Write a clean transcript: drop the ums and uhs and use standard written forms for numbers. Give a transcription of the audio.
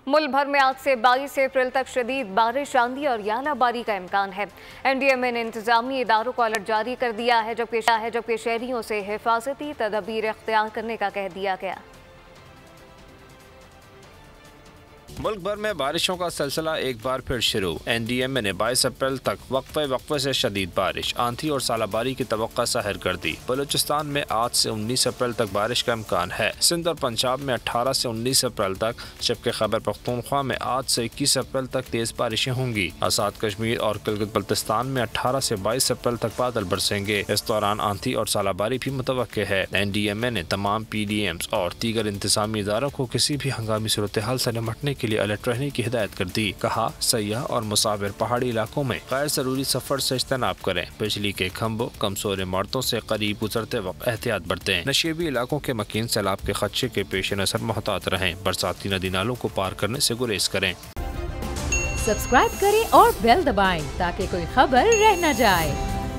मुल्क भर में आज से 22 अप्रैल तक शदीद बारिश, आंधी और यालाबारी का इम्कान है। NDMA ने इंतजामी इदारों को अलर्ट जारी कर दिया है, जबकि शहरियों से हिफाजती तदबीर इख्तियार करने का कह दिया गया। मुल्क भर में बारिशों का सिलसिला एक बार फिर शुरू। NDMA ने 22 अप्रैल तक वक्फे से शदीद बारिश, आंधी और सालाबारी की तवक्का ज़ाहिर कर दी। बलूचिस्तान में आज से 19 अप्रैल तक बारिश का इम्कान है। सिंध और पंजाब में 18 से 19 अप्रैल तक, जबकि खैबर पख्तूनख्वा में आज से 21 अप्रैल तक तेज बारिशें होंगी। आज़ाद कश्मीर और गिलगित बल्तिस्तान में 18 से 22 अप्रैल तक बादल बरसेंगे। इस दौरान आंधी और सालाबारी भी मुतवक्के है। NDMA ने तमाम PDMs और दीगर इंतजामी इदारों को किसी भी हंगामी सूरत हाल से निपटने के लिए अलर्ट रहने की हिदायत कर दी। कहा, सयाह और मुसाफिर पहाड़ी इलाकों में गैर जरूरी सफर से इज्तनाब करें। बिजली के खंभों, कमजोर इमारतों से करीब गुजरते वक्त एहतियात बरतें। नशेबी इलाकों के मकीन सैलाब के खदशे के पेश नजर मोहतात रहें। बरसाती नदी नालों को पार करने से गुरेज करें। सब्सक्राइब करें और बेल दबाएं ताकि कोई खबर रह न जाए।